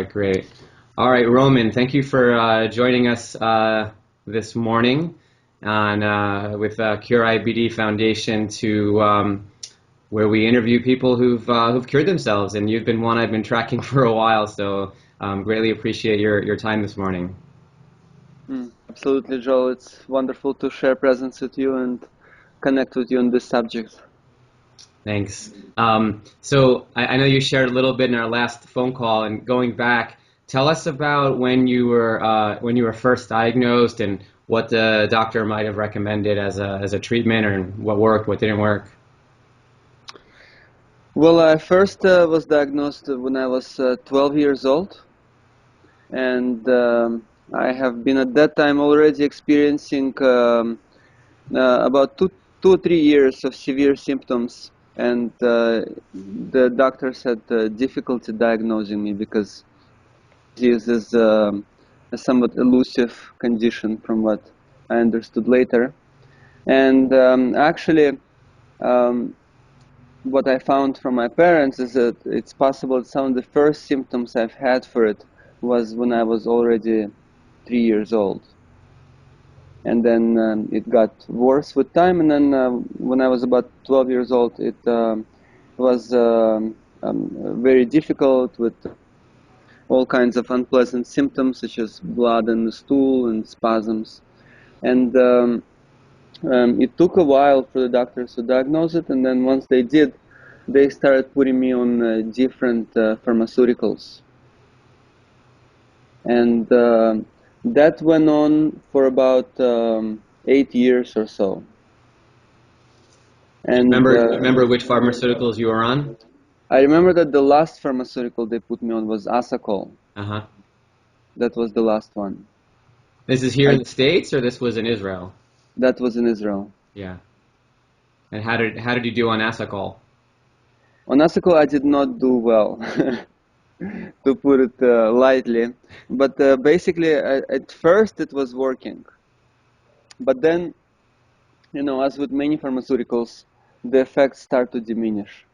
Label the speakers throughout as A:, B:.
A: right, great. All right, Roman, thank you for joining us this morning on with Cure IBD Foundation to where we interview people who've cured themselves, and you've been one I've been tracking for a while, so greatly appreciate your time this morning.
B: Absolutely, Joel. It's wonderful to share presence with you and connect with you on this subject.
A: Thanks. So I know you shared a little bit in our last phone call, and going back, tell us about when you were first diagnosed and what the doctor might have recommended as a treatment, or what worked, what didn't work.
B: Well, I first was diagnosed when I was 12 years old, and I have been at that time already experiencing about two or 3 years of severe symptoms, and the doctors had difficulty diagnosing me because disease is a somewhat elusive condition from what I understood later. And actually, um, what I found from my parents is that it's possible that some of the first symptoms I've had for it was when I was already 3 years old. And then it got worse with time. And then when I was about 12 years old, it was very difficult with all kinds of unpleasant symptoms such as blood in the stool and spasms. And it took a while for the doctors to diagnose it, and then once they did, they started putting me on different pharmaceuticals. And that went on for about 8 years or so. And
A: Remember which pharmaceuticals you were on?
B: I remember that the last pharmaceutical they put me on was Asacol.
A: Uh-huh.
B: That was the last one.
A: This is here in the States, or this was in Israel?
B: That was in Israel.
A: Yeah. And how did you do on Asacol?
B: On Asacol, I did not do well, to put it lightly. But basically, at first it was working. But then, as with many pharmaceuticals, the effects start to diminish.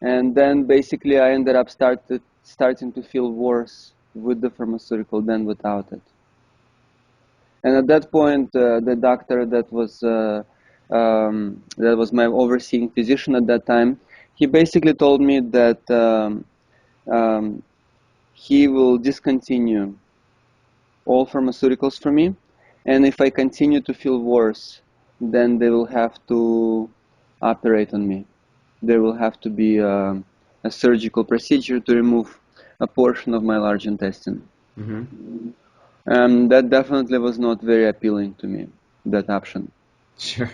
B: And then basically I ended up starting to feel worse with the pharmaceutical than without it. And at that point, the doctor that was my overseeing physician at that time, he basically told me that he will discontinue all pharmaceuticals for me, and if I continue to feel worse, then they will have to operate on me. There will have to be a surgical procedure to remove a portion of my large intestine.
A: Mm-hmm.
B: That definitely was not very appealing to me, that option.
A: Sure.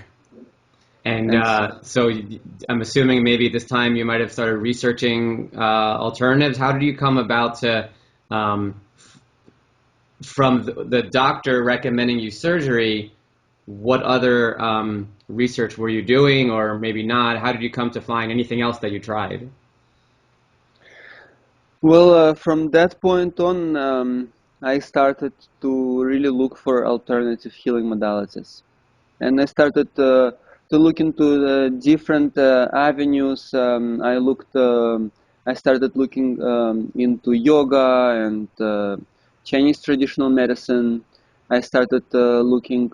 A: And
B: And
A: so I'm assuming maybe at this time you might have started researching alternatives. How did you come about to, from the doctor recommending you surgery, what other research were you doing, or maybe not? How did you come to find anything else that you tried?
B: well, from that point on, I started to really look for alternative healing modalities. And I started to look into the different avenues. I started looking into yoga and Chinese traditional medicine. I started looking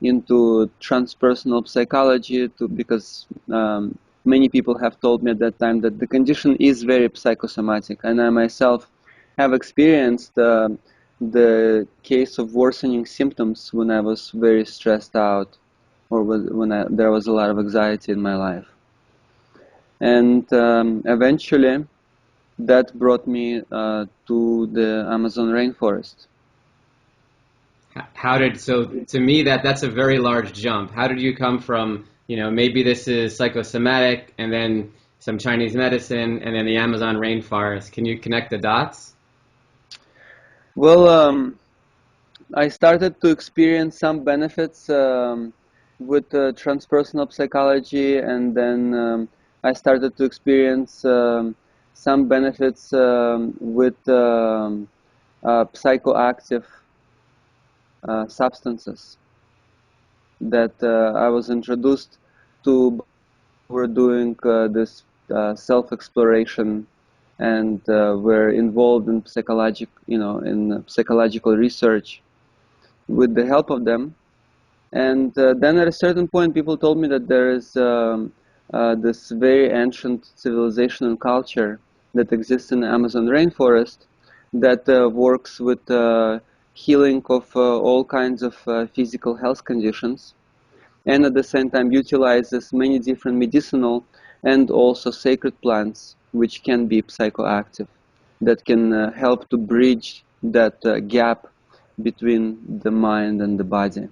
B: into transpersonal psychology because many people have told me at that time that the condition is very psychosomatic, and I myself have experienced the case of worsening symptoms when I was very stressed out, or when there was a lot of anxiety in my life. And eventually, that brought me to the Amazon rainforest.
A: So to me that's a very large jump. How did you come from, maybe this is psychosomatic and then some Chinese medicine and then the Amazon rainforest? Can you connect the dots?
B: Well, I started to experience some benefits with transpersonal psychology, and then I started to experience some benefits with psychoactive substances that I was introduced to. We're doing this self-exploration and were involved in psychological research with the help of them. And then at a certain point, people told me that there is this very ancient civilization and culture that exists in the Amazon rainforest that works with healing of all kinds of physical health conditions, and at the same time utilizes many different medicinal and also sacred plants which can be psychoactive, that can help to bridge that gap between the mind and the body.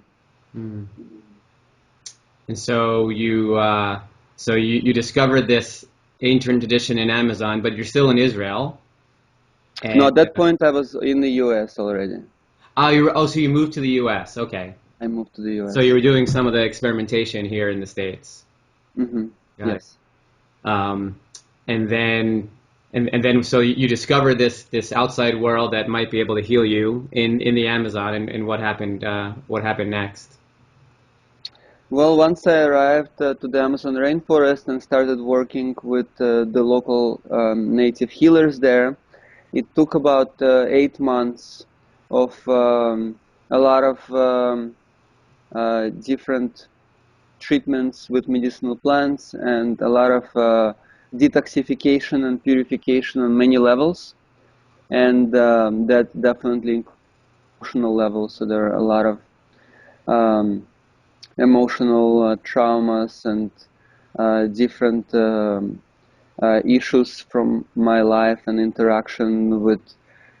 A: Mm. And so you discovered this ancient tradition in Amazon, but you're still in Israel.
B: No,
A: And
B: at that point I was in the US already.
A: so you moved to the U.S. Okay.
B: I moved to the
A: So you
B: US.
A: were doing some of the experimentation here in the States.
B: Mm-hmm.
A: Got it.
B: Yes.
A: Um, and then so you discovered this outside world that might be able to heal you in the Amazon, and what happened next?
B: Well, once I arrived to the Amazon rainforest and started working with the local native healers there, it took about 8 months of a lot of different treatments with medicinal plants and a lot of detoxification and purification on many levels. And that definitely includes emotional levels. So there are a lot of um, emotional traumas and different issues from my life and interaction with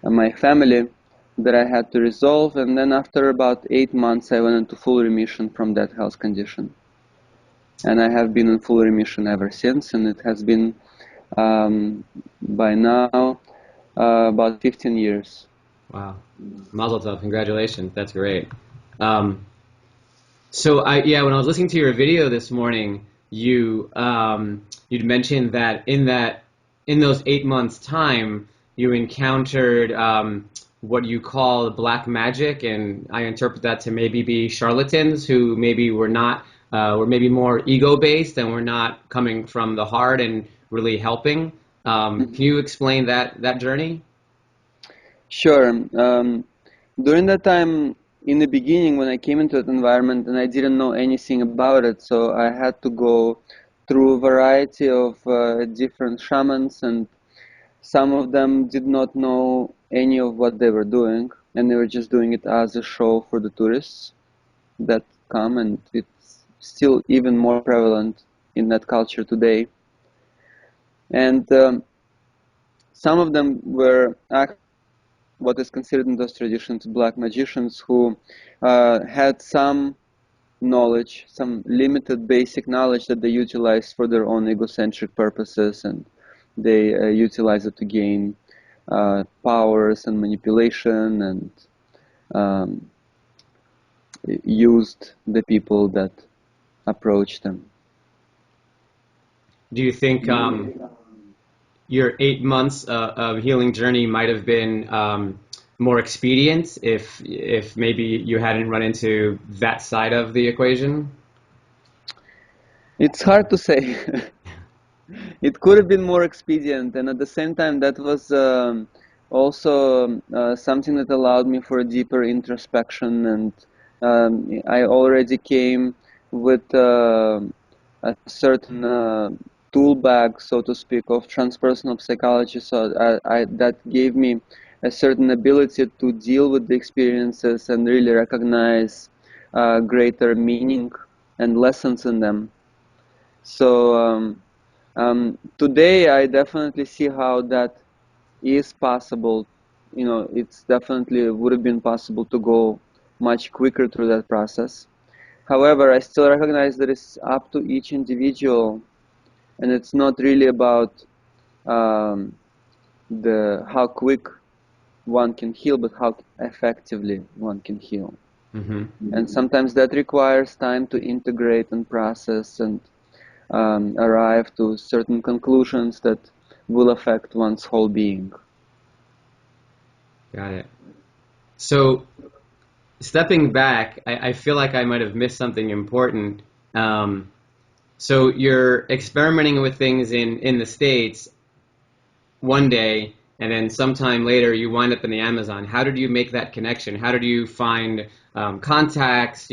B: my family that I had to resolve. And then after about 8 months, I went into full remission from that health condition. And I have been in full remission ever since. And it has been by now about 15 years.
A: Wow, Mazel tov! Congratulations, that's great. Um, So when I was listening to your video this morning, you'd mentioned that in those 8 months time, you encountered what you call black magic, and I interpret that to maybe be charlatans who maybe were maybe more ego based and were not coming from the heart and really helping. Can you explain that journey?
B: Sure. During that time, in the beginning, when I came into that environment and I didn't know anything about it, so I had to go through a variety of different shamans, and some of them did not know any of what they were doing, and they were just doing it as a show for the tourists that come, and it's still even more prevalent in that culture today. And some of them were actually what is considered in those traditions black magicians who had some knowledge, some limited basic knowledge that they utilize for their own egocentric purposes, and they utilize it to gain powers and manipulation, and um, used the people that approached them.
A: Do you think your 8 months of healing journey might have been more expedient if maybe you hadn't run into that side of the equation?
B: It's hard to say. It could have been more expedient, and at the same time, that was also something that allowed me for a deeper introspection. And I already came with a certain tool bag, so to speak, of transpersonal psychology. So that gave me a certain ability to deal with the experiences and really recognize greater meaning and lessons in them. So. Today, I definitely see how that is possible. It's definitely would have been possible to go much quicker through that process. However, I still recognize that it's up to each individual, and it's not really about um, the how quick one can heal, but how effectively one can heal.
A: Hmm.
B: And sometimes that requires time to integrate and process and arrive to certain conclusions that will affect one's whole being.
A: Got it. So stepping back, I feel like I might have missed something important. So you're experimenting with things in the States. one day, and then sometime later you wind up in the Amazon. How did you make that connection? How did you find contacts?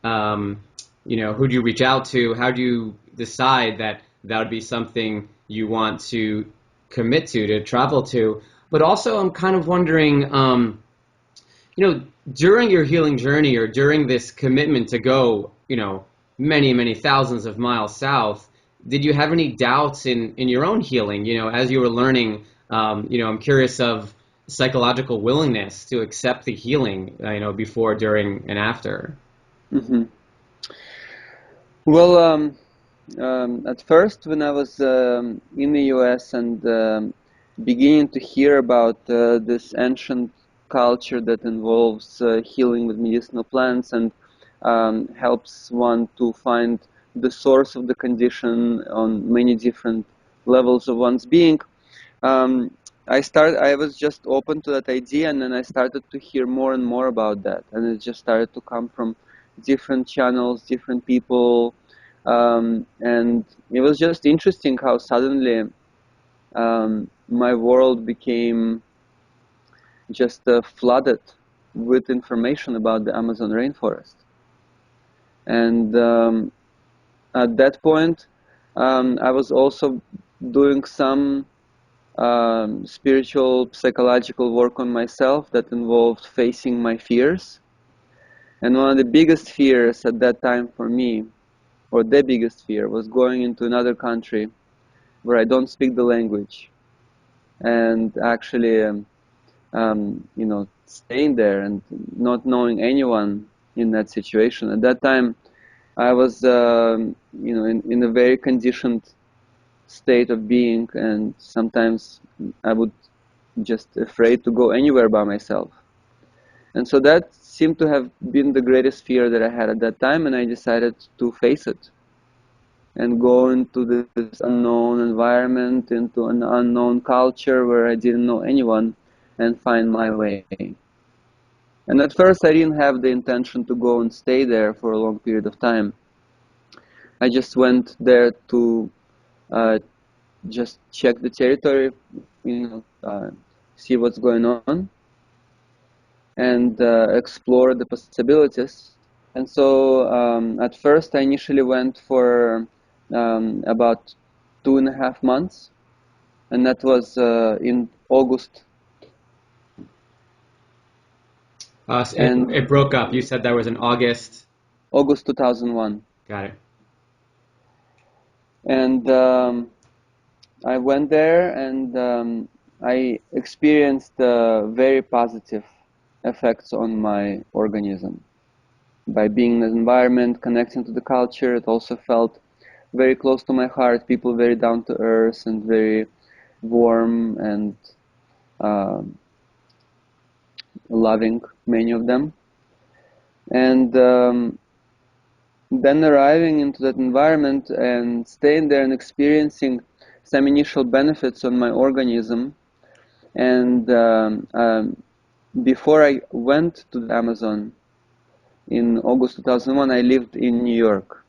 A: Um, who do you reach out to? How do you decide that that would be something you want to commit to travel to? But also, I'm kind of wondering, during your healing journey or during this commitment to go, many, many thousands of miles south, did you have any doubts in your own healing? As you were learning, I'm curious of psychological willingness to accept the healing, before, during, and after.
B: Hmm. Well, at first, when I was in the US and beginning to hear about this ancient culture that involves healing with medicinal plants and helps one to find the source of the condition on many different levels of one's being, um, I was just open to that idea, and then I started to hear more and more about that, and it just started to come from different channels, different people, and it was just interesting how suddenly my world became just flooded with information about the Amazon rainforest. And at that point, I was also doing some spiritual, psychological work on myself that involved facing my fears. And one of the biggest fears at that time for me, or the biggest fear, was going into another country where I don't speak the language and actually, staying there and not knowing anyone in that situation. At that time, I was, in a very conditioned state of being, and sometimes I would just afraid to go anywhere by myself. And so that seemed to have been the greatest fear that I had at that time, and I decided to face it and go into this unknown environment, into an unknown culture where I didn't know anyone, and find my way. And at first I didn't have the intention to go and stay there for a long period of time. I just went there to just check the territory, see what's going on, and explore the possibilities. And so at first I initially went for about 2.5 months, and that was in August. And
A: It broke up. You said that was in August.
B: August 2001.
A: Got it.
B: And I went there, and I experienced very positive effects on my organism. By being in the environment, connecting to the culture, it also felt very close to my heart. People very down to earth and very warm and loving, many of them. And then arriving into that environment and staying there and experiencing some initial benefits on my organism. And before I went to the Amazon in August 2001, I lived in New York.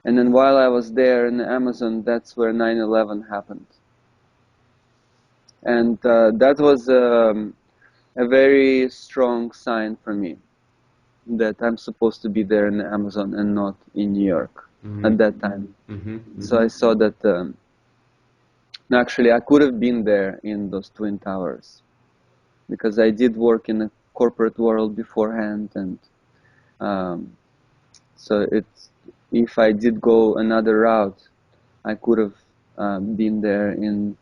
B: And then while I was there in the Amazon, that's where 9/11 happened. And that was a very strong sign for me that I'm supposed to be there in the Amazon and not in New York at that time. So I saw that actually I could have been there in those Twin Towers, because I did work in the corporate world beforehand, and so if I did go another route, I could have been there in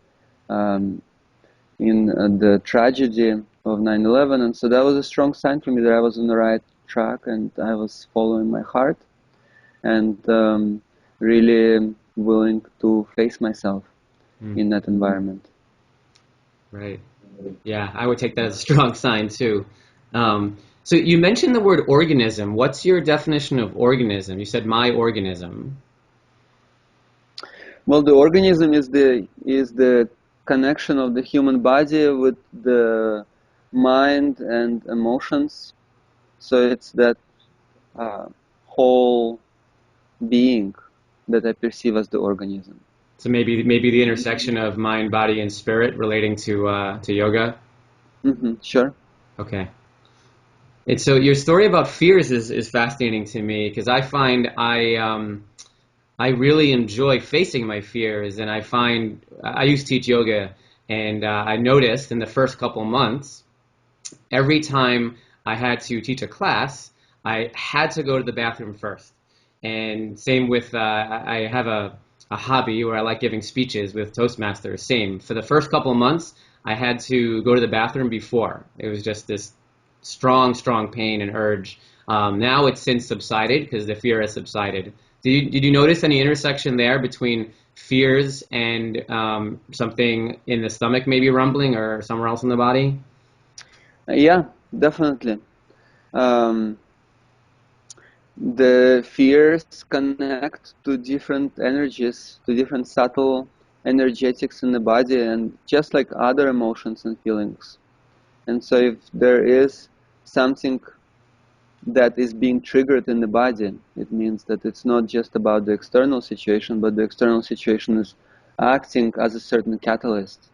B: the tragedy of 9/11, and so that was a strong sign for me that I was on the right track and I was following my heart and really willing to face myself in that environment.
A: Right. Yeah, I would take that as a strong sign too. So you mentioned the word organism. What's your definition of organism? You said my organism.
B: Well, the organism is the connection of the human body with the mind and emotions. So it's that whole being that I perceive as the organism.
A: So maybe the intersection of mind, body, and spirit relating to yoga.
B: Sure.
A: Okay. And so your story about fears is fascinating to me because I find I really enjoy facing my fears, and I find I used to teach yoga, and I noticed in the first couple months, every time I had to teach a class, I had to go to the bathroom first. And same with I have a hobby where I like giving speeches with Toastmasters. Same for the first couple months, I had to go to the bathroom before. It was just this strong pain and urge. Now it's since subsided because the fear has subsided. Did you notice any intersection there between fears and something in the stomach maybe rumbling or somewhere else in the body?
B: Yeah, definitely. Um, the fears connect to different energies, to different subtle energetics in the body, and just like other emotions and feelings. And so if there is something that is being triggered in the body, it means that it's not just about the external situation, but the external situation is acting as a certain catalyst.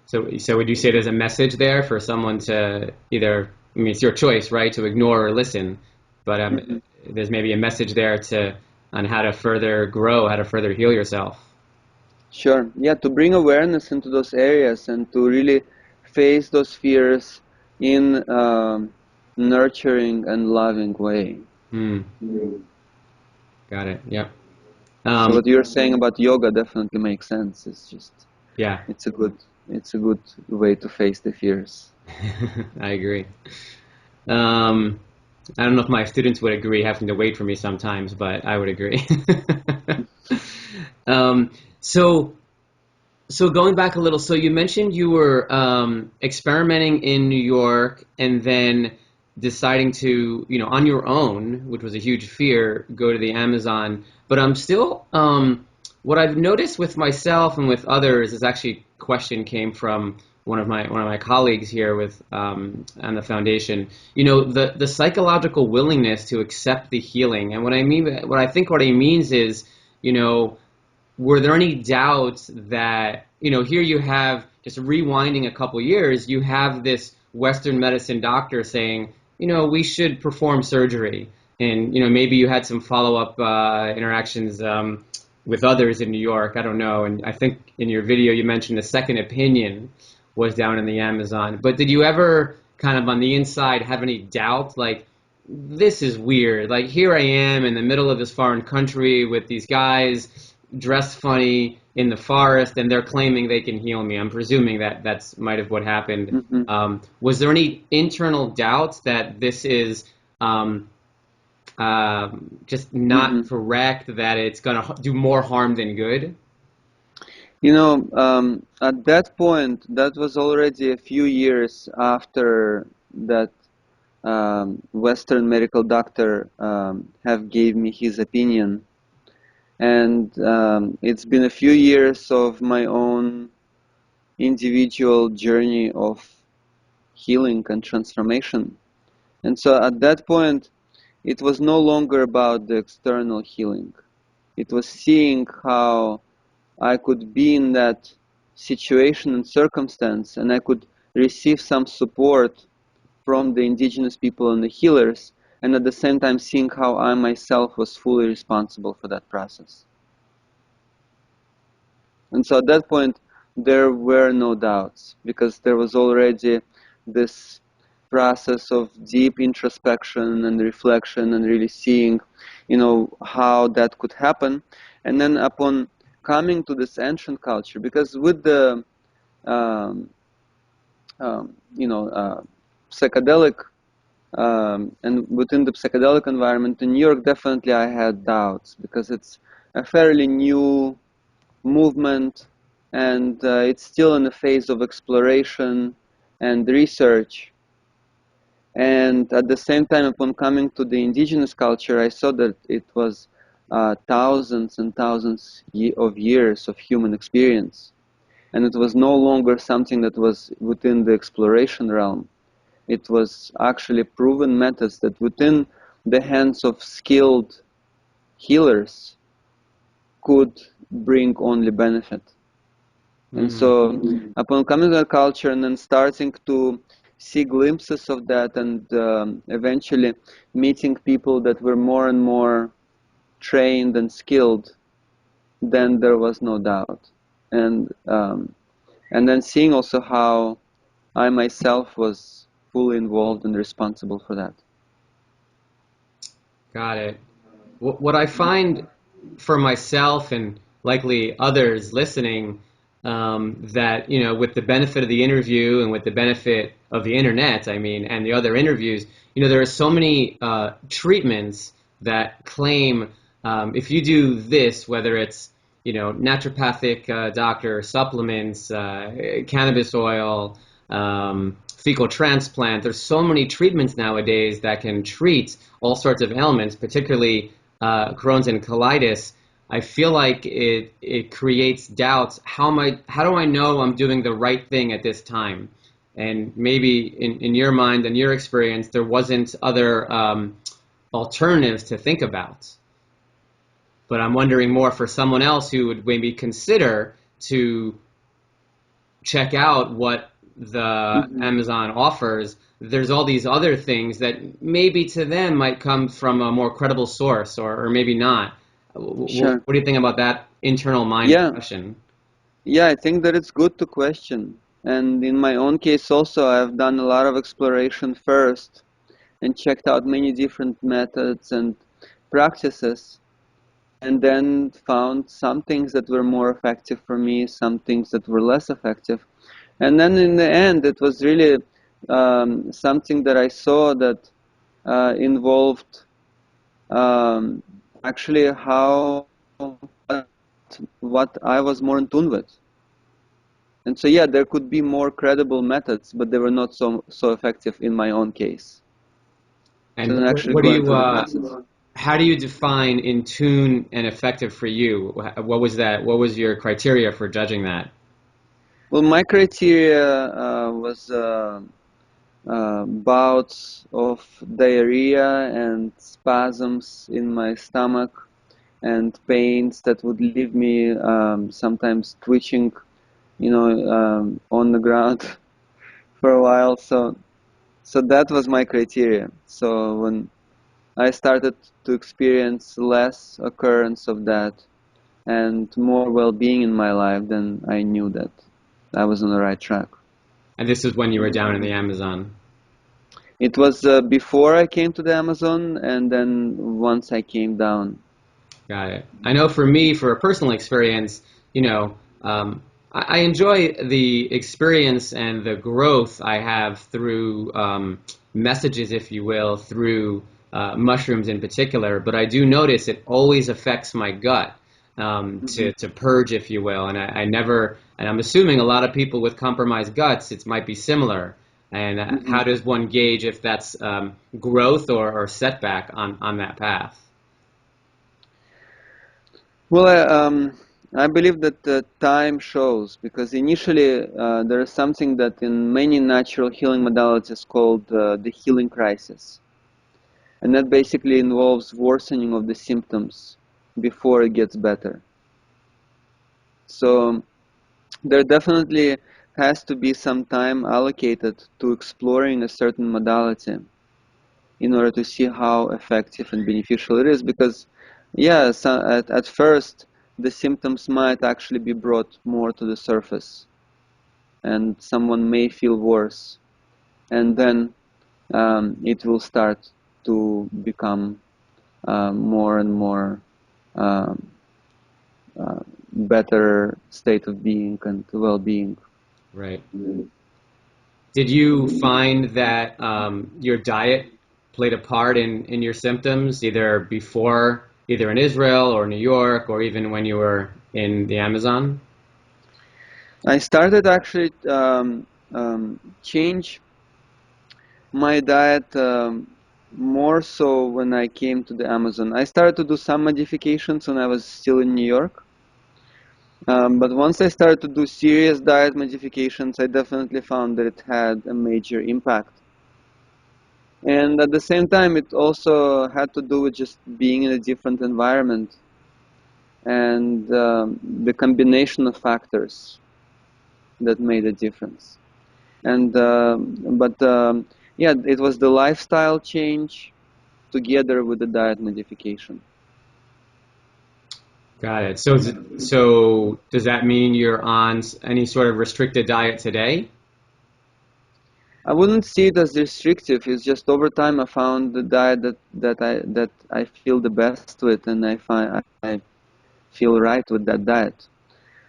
A: So would you say there's a message there for someone to either, I mean, it's your choice, right, to ignore or listen, but
B: Mhm.
A: there's maybe a message there to on how to further grow, how to further heal yourself.
B: Sure. Yeah, to bring awareness into those areas and to really face those fears in nurturing and loving way.
A: Hmm, got it. Yep.
B: So
A: Um,
B: what you're saying about yoga definitely makes sense. It's just
A: yeah,
B: it's a good it's a good way to face the fears.
A: I agree. Um, I don't know if my students would agree having to wait for me sometimes, but I would agree. um, so So going back a little, so you mentioned you were experimenting in New York and then deciding to, on your own, which was a huge fear, go to the Amazon. But I'm still, what I've noticed with myself and with others is actually a question came from one of my colleagues here with on the foundation. The psychological willingness to accept the healing, and what he means is, you know were there any doubts that, here you have, just rewinding a couple years, you have this Western medicine doctor saying, we should perform surgery. And, maybe you had some follow-up interactions with others in New York. I don't know. And I think in your video you mentioned a second opinion was down in the Amazon. But did you ever kind of on the inside have any doubt, like, this is weird. Like, here I am in the middle of this foreign country with these guys dressed funny in the forest, and they're claiming they can heal me. I'm presuming that that's might have what happened.
B: Hmm.
A: Was there any internal doubts that this is just not
B: Hmm.
A: correct, that it's going to do more harm than good?
B: At that point, that was already a few years after that Western medical doctor have gave me his opinion, and it's been a few years of my own individual journey of healing and transformation. And so at that point, it was no longer about the external healing. It was seeing how I could be in that situation and circumstance, and I could receive some support from the indigenous people and the healers, and at the same time seeing how I myself was fully responsible for that process. And so at that point, there were no doubts, because there was already this process of deep introspection and reflection and really seeing, how that could happen. And then upon coming to this ancient culture, because with the, um, psychedelic, and within the psychedelic environment in New York, definitely I had doubts, because it's a fairly new movement, and it's still in the phase of exploration and research. And at the same time, upon coming to the indigenous culture, I saw that it was thousands and thousands of years of human experience. And it was no longer something that was within the exploration realm. It was actually proven methods that within the hands of skilled healers, could bring only benefit. And so upon coming to that culture and then starting to see glimpses of that, and eventually meeting people that were more and more trained and skilled, then there was no doubt. And then seeing also how I myself was fully involved and responsible for that.
A: Got it. What I find for myself and likely others listening, that, with the benefit of the interview and with the benefit of the internet, I mean, and the other interviews, there are so many treatments that claim, if you do this, whether it's, naturopathic doctor, supplements, cannabis oil, fecal transplant. There's so many treatments nowadays that can treat all sorts of ailments, particularly Crohn's and colitis. I feel like it creates doubts. How do I know I'm doing the right thing at this time? And maybe in your mind and your experience, there wasn't other alternatives to think about. But I'm wondering more for someone else who would maybe consider to check out what the Amazon offers. There's all these other things that maybe to them might come from a more credible source, or maybe not.
B: Sure.
A: What do you think about that internal mind
B: Yeah.
A: question?
B: Yeah, I think that it's good to question. And in my own case also, I've done a lot of exploration first and checked out many different methods and practices, and then found some things that were more effective for me, some things that were less effective. And then in the end, it was really something that I saw that involved actually how what I was more in tune with. And so, yeah, there could be more credible methods, but they were not so effective in my own case.
A: And
B: So then actually
A: what do
B: going
A: you
B: through the process.
A: how do you define in tune and effective for you? What was that? What was your criteria for judging that?
B: Well, my criteria was bouts of diarrhea and spasms in my stomach and pains that would leave me sometimes twitching, on the ground for a while. So that was my criteria. So when I started to experience less occurrence of that and more well-being in my life, then I knew that I was on the right track.
A: And this is when you were down in the Amazon.
B: It was before I came to the Amazon, and then once I came down.
A: Got it. I know for me, for a personal experience, I enjoy the experience and the growth I have through messages, if you will, through mushrooms in particular. But I do notice it always affects my gut, to purge, if you will. And I never, and I'm assuming a lot of people with compromised guts, it might be similar. And how does one gauge if that's growth or setback on that path?
B: Well, I believe that time shows, because initially there is something that in many natural healing modalities called the healing crisis. And that basically involves worsening of the symptoms before it gets better. So there definitely has to be some time allocated to exploring a certain modality in order to see how effective and beneficial it is, because at first the symptoms might actually be brought more to the surface and someone may feel worse, and then it will start to become more and more um, better state of being and well-being.
A: Right. Did you find that your diet played a part in your symptoms, either in Israel or New York, or even when you were in the Amazon?
B: I started actually change my diet more so when I came to the Amazon. I started to do some modifications when I was still in New York. But once I started to do serious diet modifications, I definitely found that it had a major impact. And at the same time, it also had to do with just being in a different environment. and the combination of factors that made a difference. And yeah, it was the lifestyle change together with the diet modification.
A: Got it. So does that mean you're on any sort of restricted diet today?
B: I wouldn't see it as restrictive. It's just over time I found the diet that I feel the best with, and I feel right with that diet.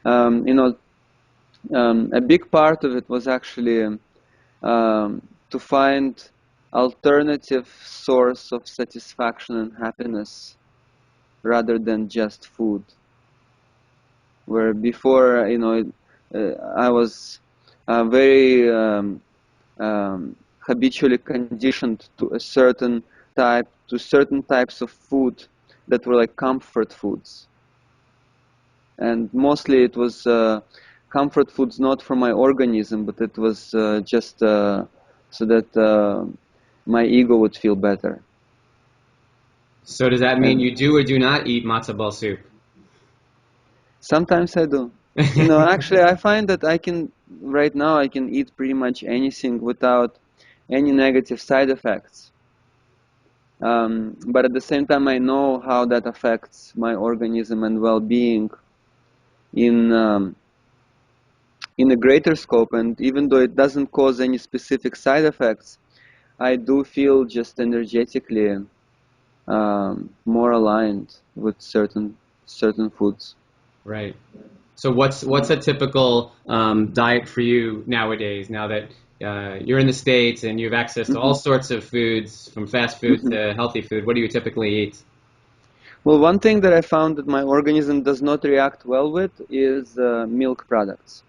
B: You know, a big part of it was actually to find alternative source of satisfaction and happiness rather than just food. Where before, I was very habitually conditioned to a to certain types of food that were like comfort foods, and mostly it was comfort foods not for my organism, but it was just so that my ego would feel better.
A: So does that mean
B: And
A: you do or do not eat matzo ball soup?
B: sometimes I do. Actually, I find that right now, I can eat pretty much anything without any negative side effects. But at the same time, I know how that affects my organism and well-being in in a greater scope. And even though it doesn't cause any specific side effects, I do feel just energetically more aligned with certain foods.
A: Right. So what's a typical diet for you nowadays? Now that you're in the States and you have access to all
B: Hmm.
A: sorts of foods, from fast food
B: Hmm.
A: to healthy food, what do you typically eat?
B: Well, one thing that I found that my organism does not react well with is milk products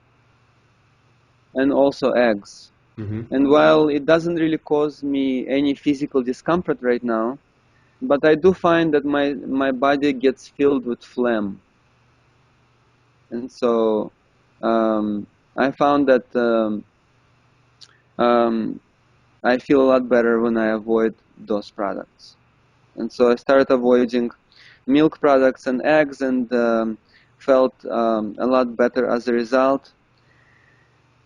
B: and also eggs.
A: Hmm.
B: And while it doesn't really cause me any physical discomfort right now, but I do find that my body gets filled with phlegm. And so um, I found that um, I feel a lot better when I avoid those products. And so I started avoiding milk products and eggs, and felt a lot better as a result.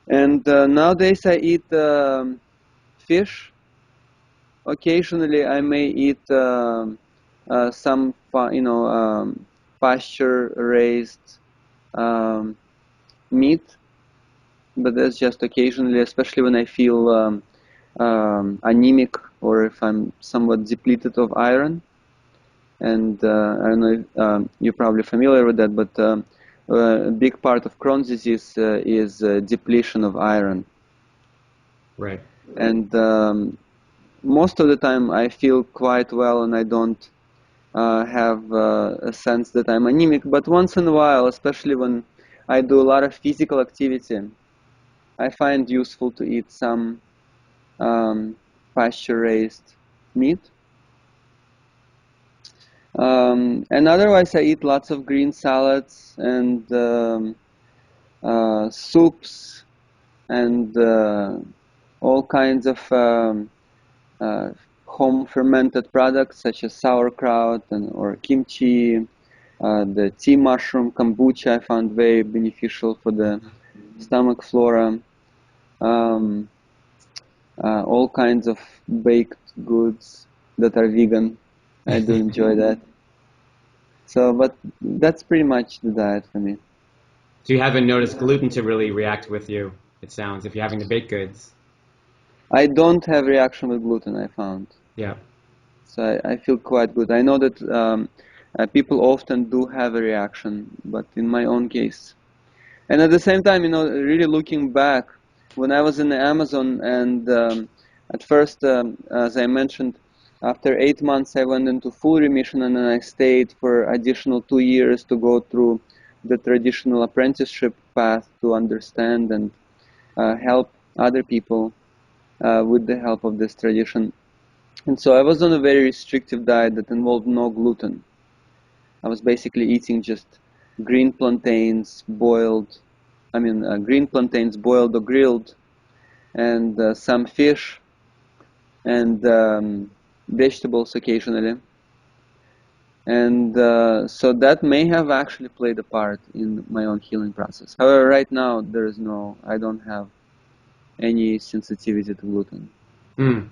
B: And nowadays I eat fish. Occasionally I may eat some pasture raised um, meat, but that's just occasionally, especially when I feel anemic, or if I'm somewhat depleted of iron. And I don't know if you're probably familiar with that, but a big part of Crohn's disease is depletion of iron.
A: Right.
B: And most of the time I feel quite well, and I don't have a sense that I'm anemic. But once in a while, especially when I do a lot of physical activity, I find useful to eat some pasture-raised meat. And otherwise, I eat lots of green salads and soups and all kinds of uh, home fermented products such as sauerkraut or kimchi. The tea mushroom kombucha I found very beneficial for the stomach flora. Um, all kinds of baked goods that are vegan. I do enjoy that. So, but that's pretty much the diet for me.
A: So you haven't noticed gluten to really react with you, it sounds, if you're having the baked goods.
B: I don't have reaction with gluten, I found.
A: Yeah.
B: So I feel quite good. I know that people often do have a reaction, but in my own case. And at the same time, really looking back, when I was in the Amazon, and at first, as I mentioned, after 8 months, I went into full remission, and then I stayed for additional 2 years to go through the traditional apprenticeship path to understand and help other people with the help of this tradition. And so I was on a very restrictive diet that involved no gluten. I was basically eating just green plantains boiled, green plantains boiled or grilled, and some fish and vegetables occasionally. And so that may have actually played a part in my own healing process. However, right now I don't have any sensitivity to gluten.
A: Mm.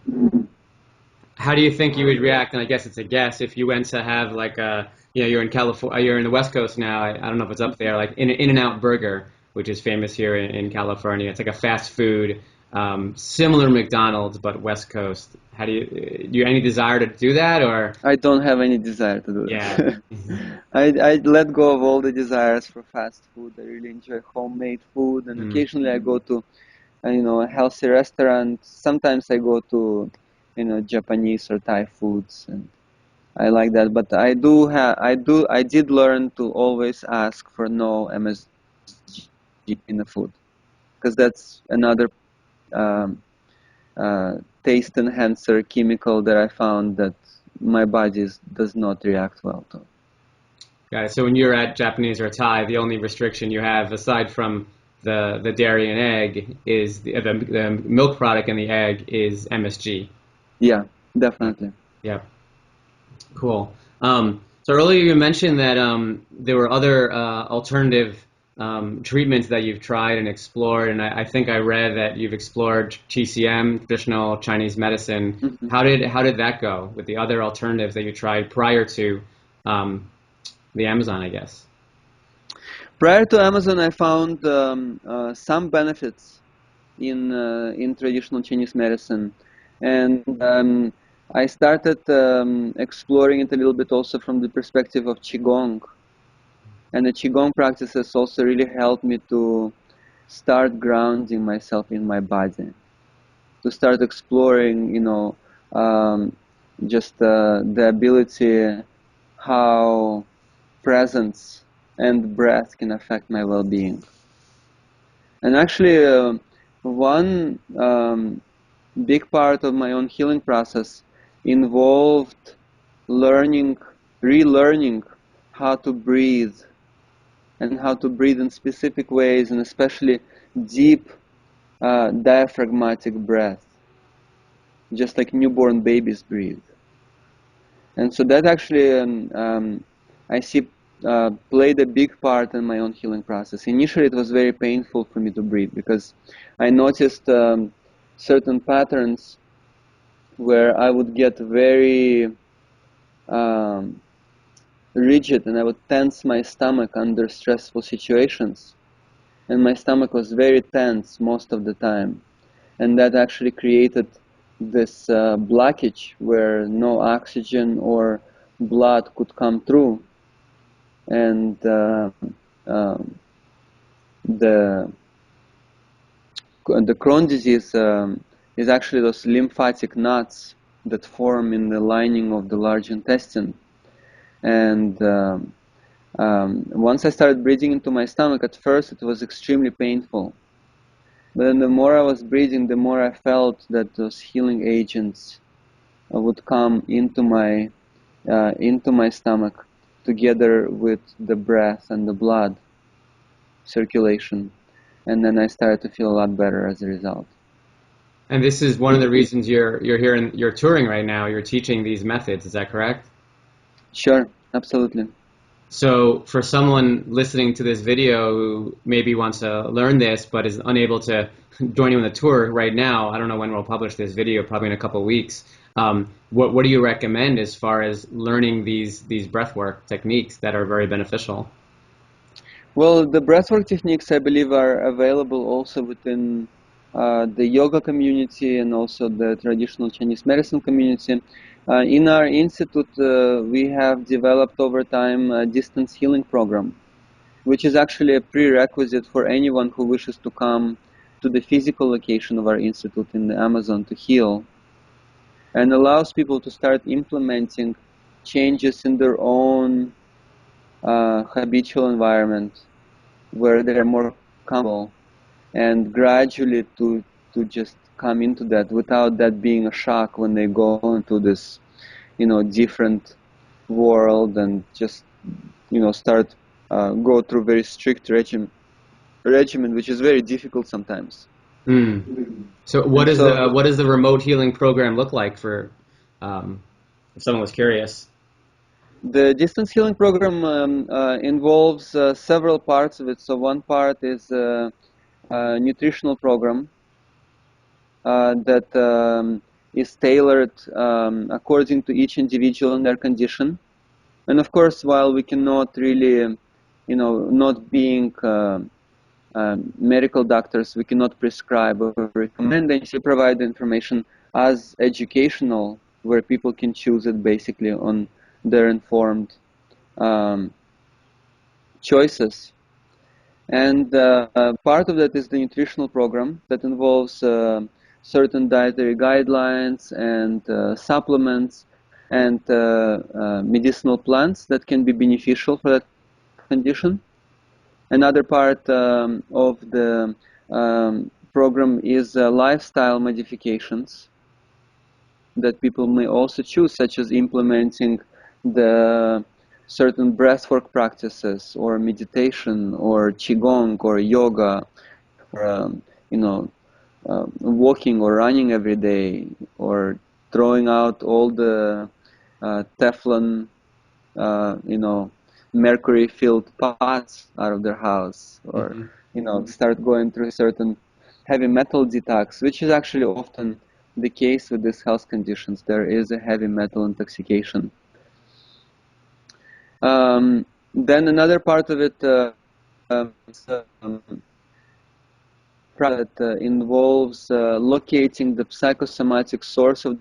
A: How do you think you would react? And I guess it's a guess if you went to have like a, you're in California, you're in the West Coast now. I don't know if it's up there, like In-N-Out Burger, which is famous here in California. It's like a fast food, similar McDonald's but West Coast. How do you any desire to do that or?
B: I don't have any desire to do
A: Yeah.
B: that. I let go of all the desires for fast food. I really enjoy homemade food, and
A: Mm.
B: occasionally I go to a healthy restaurant. Sometimes I go to Japanese or Thai foods, and I like that. But I did learn to always ask for no MSG in the food, because that's another um, taste enhancer chemical that I found that my body does not react well to.
A: Got it. So when you're at Japanese or Thai, the only restriction you have, aside from the dairy and egg, is the milk product and the egg is MSG.
B: Yeah, definitely.
A: Yeah. Cool. So earlier you mentioned that there were other alternative treatments that you've tried and explored, and I think I read that you've explored TCM, traditional Chinese medicine.
B: Mhm.
A: How did that go with the other alternatives that you tried prior to um, the Amazon, I guess?
B: Prior to Amazon, I found some benefits in traditional Chinese medicine, and I started exploring it a little bit also from the perspective of Qigong. And the Qigong practices also really helped me to start grounding myself in my body, to start exploring, just the ability how presence and breath can affect my well-being. And actually, one big part of my own healing process involved learning, relearning how to breathe and how to breathe in specific ways, and especially deep diaphragmatic breath, just like newborn babies breathe. And so that actually, I see, played a big part in my own healing process. Initially, it was very painful for me to breathe because I noticed certain patterns where I would get very um, rigid, and I would tense my stomach under stressful situations. And my stomach was very tense most of the time. And that actually created this blockage where no oxygen or blood could come through. And um, the Crohn disease is actually those lymphatic knots that form in the lining of the large intestine. And once I started breathing into my stomach, at first it was extremely painful. But then the more I was breathing, the more I felt that those healing agents would come into my stomach together with the breath and the blood circulation, and then I started to feel a lot better as a result.
A: And this is one of the reasons you're here and you're touring right now. You're teaching these methods. Is that correct?
B: Sure, absolutely.
A: So for someone listening to this video who maybe wants to learn this but is unable to join you on the tour right now, I don't know when we'll publish this video, probably in a couple of weeks. What do you recommend as far as learning these breathwork techniques that are very beneficial?
B: Well, the breathwork techniques, I believe, are available also within the yoga community and also the traditional Chinese medicine community. In our institute, we have developed over time a distance healing program, which is actually a prerequisite for anyone who wishes to come to the physical location of our institute in the Amazon to heal, and allows people to start implementing changes in their own habitual environment where they're more comfortable, and gradually to just come into that without that being a shock when they go into this different world, and just start go through very strict regimen, which is very difficult sometimes.
A: Mm. So
B: And so
A: what does the remote healing program look like for if someone was curious?
B: The distance healing program involves several parts of it. So one part is a nutritional program that is tailored according to each individual and their condition. And of course, while we cannot really, not being medical doctors, we cannot prescribe or recommend, and we provide the information as educational, where people can choose it basically on their informed choices. And part of that is the nutritional program that involves certain dietary guidelines and supplements and medicinal plants that can be beneficial for that condition. Another part of the program is lifestyle modifications that people may also choose, such as implementing the certain breathwork practices or meditation or qigong or yoga or walking or running every day, or throwing out all the Teflon mercury-filled pots out of their house, or start going through certain heavy metal detox, which is actually often the case with these health conditions. There is a heavy metal intoxication. Then another part of it that involves locating the psychosomatic source of,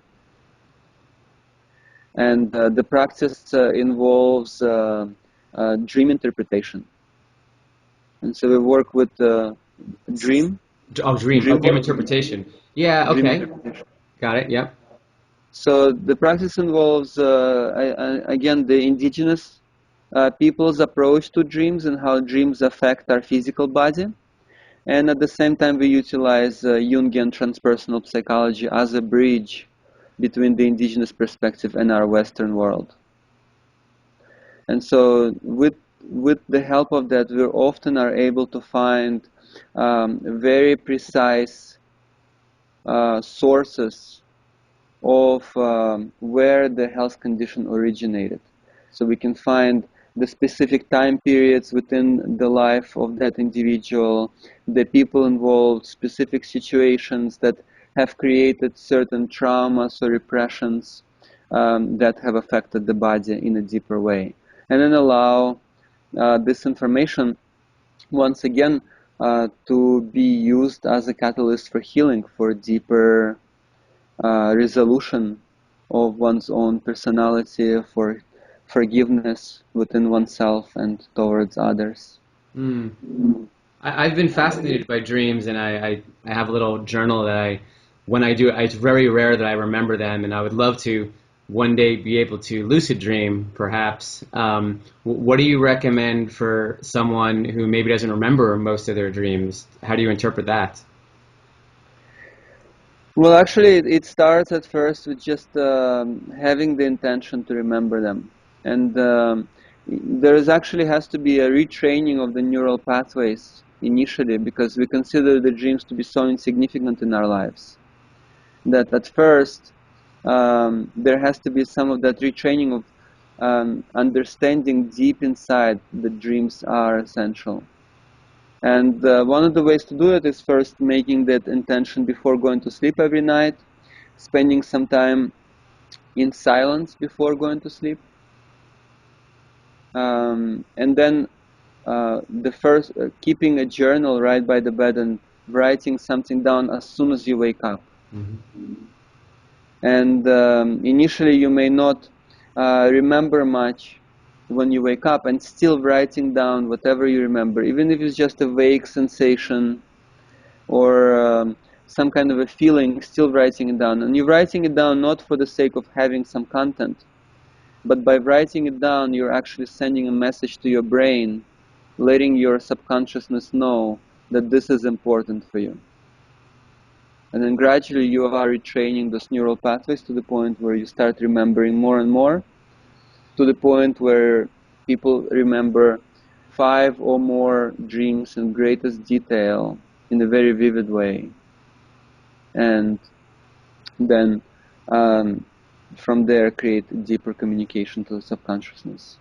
B: and the practice involves dream interpretation. And so we work with dream.
A: Oh, dream interpretation. Yeah,
B: Dream
A: okay.
B: interpretation.
A: Got it, yep.
B: So the practice involves, again, the indigenous people's approach to dreams and how dreams affect our physical body. And at the same time, we utilize Jungian transpersonal psychology as a bridge between the indigenous perspective and our Western world. And so with the help of that, we often are able to find very precise sources of where the health condition originated. So we can find the specific time periods within the life of that individual, the people involved, specific situations that have created certain traumas or repressions that have affected the body in a deeper way. And then allow this information, once again, to be used as a catalyst for healing, for deeper resolution of one's own personality, for forgiveness within oneself and towards others.
A: I've been fascinated by dreams, and I have a little journal that when I do, it's very rare that I remember them, and I would love to one day be able to lucid dream, perhaps. What do you recommend for someone who maybe doesn't remember most of their dreams? How do you interpret that?
B: Well, actually, it starts at first with just having the intention to remember them. And there actually has to be a retraining of the neural pathways initially, because we consider the dreams to be so insignificant in our lives that at first there has to be some of that retraining of understanding deep inside that dreams are essential. And one of the ways to do it is first making that intention before going to sleep every night, spending some time in silence before going to sleep, and then keeping a journal right by the bed and writing something down as soon as you wake up. And initially you may not remember much when you wake up, and still writing down whatever you remember, even if it's just a vague sensation or some kind of a feeling, still writing it down. And you're writing it down not for the sake of having some content, but by writing it down, you're actually sending a message to your brain, letting your subconsciousness know that this is important for you. And then gradually you are retraining those neural pathways to the point where you start remembering more and more, to the point where people remember 5 or more dreams in greatest detail in a very vivid way. And then from there create deeper communication to the subconsciousness.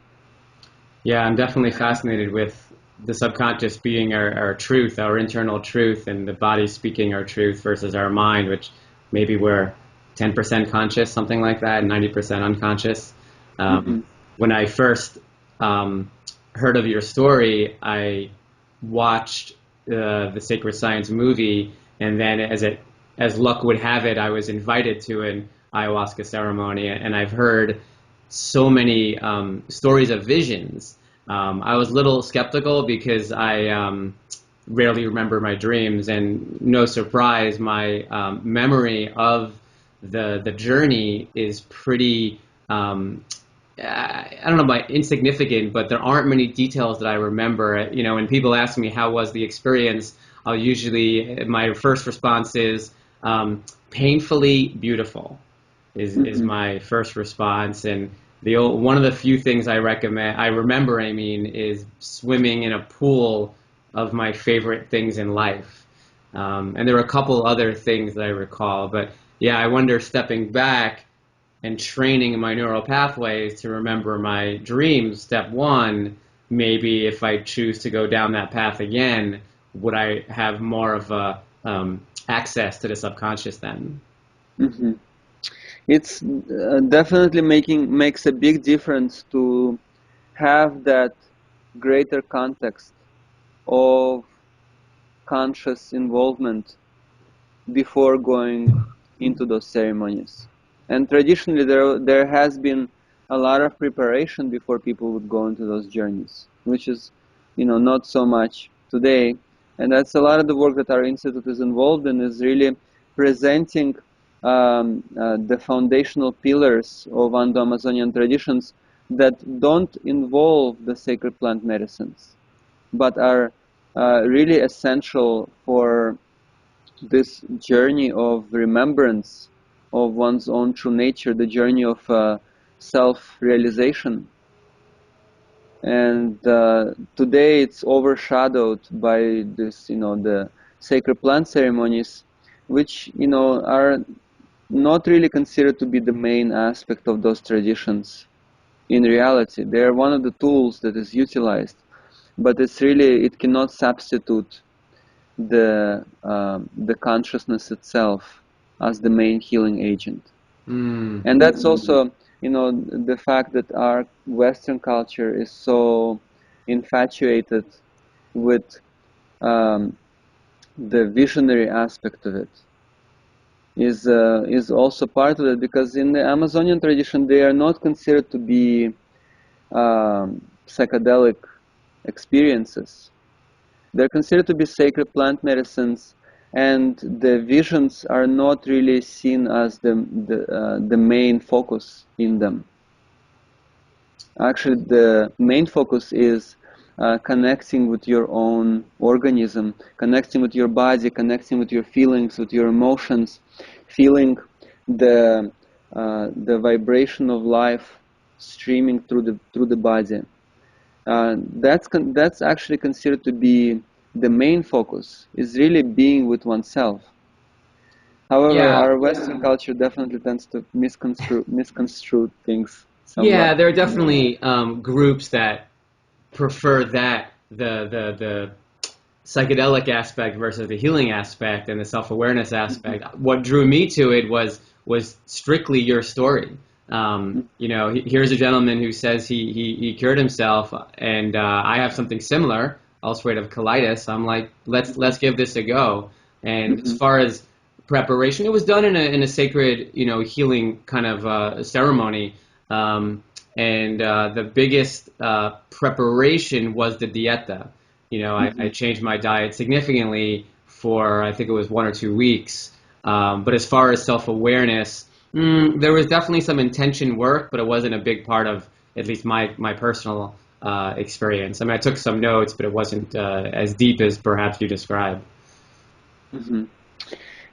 A: Yeah, I'm definitely fascinated with the subconscious being our truth, our internal truth, and the body speaking our truth versus our mind, which maybe we're 10% conscious, something like that, 90% unconscious. Um,
B: Mm-hmm.
A: when I first heard of your story, I watched the Sacred Science movie, and then as luck would have it, I was invited to an ayahuasca ceremony, and I've heard so many stories of visions. I was a little skeptical because I rarely remember my dreams, and no surprise, my memory of the journey is pretty. I don't know about insignificant, but there aren't many details that I remember. You know, when people ask me how was the experience, I'll usually my first response is painfully beautiful is
B: Mm-hmm.
A: my first response. And one of the few things I remember, I mean, is swimming in a pool of my favorite things in life. And there were a couple other things that I recall, but yeah, I wonder stepping back and training my neural pathways to remember my dreams. Step one, maybe if I choose to go down that path again, would I have more of a access to the subconscious then?
B: Mm-hmm. It's definitely makes a big difference to have that greater context of conscious involvement before going into those ceremonies. And traditionally, there has been a lot of preparation before people would go into those journeys, which is, not so much today. And that's a lot of the work that our institute is involved in, is really presenting the foundational pillars of Ando-Amazonian traditions that don't involve the sacred plant medicines, but are really essential for this journey of remembrance of one's own true nature, the journey of self-realization. And today it's overshadowed by this, the sacred plant ceremonies, which, are not really considered to be the main aspect of those traditions. In reality, they are one of the tools that is utilized, but it cannot substitute the consciousness itself as the main healing agent.
A: Mm.
B: And that's also, the fact that our Western culture is so infatuated with um, the visionary aspect of it is also part of it, because in the Amazonian tradition they are not considered to be psychedelic experiences. They're considered to be sacred plant medicines, and the visions are not really seen as the main focus in them. Actually, the main focus is connecting with your own organism, connecting with your body, connecting with your feelings, with your emotions, feeling the the vibration of life streaming through the body. That's actually considered to be the main focus, is really being with oneself. However,
A: Yeah,
B: our Western culture definitely tends to misconstrue things somewhat.
A: yeah, there are definitely groups that prefer that the psychedelic aspect versus the healing aspect and the self-awareness
B: Mhm.
A: aspect. What drew me to it was strictly your story. You know, here's a gentleman who says he cured himself, and I have something similar, ulcerative colitis. I'm like, let's
B: Mhm.
A: give this a go. And as
B: Mhm.
A: far as preparation, it was done in a sacred, you know, healing kind of ceremony. Um, and the biggest preparation was the dieta. You know, I
B: Mhm.
A: changed my diet significantly for I think it was 1 or 2 weeks. But as far as self-awareness, there was definitely some intention work, but it wasn't a big part of at least my personal experience. I mean, I took some notes, but it wasn't as deep as perhaps you described.
B: Mhm.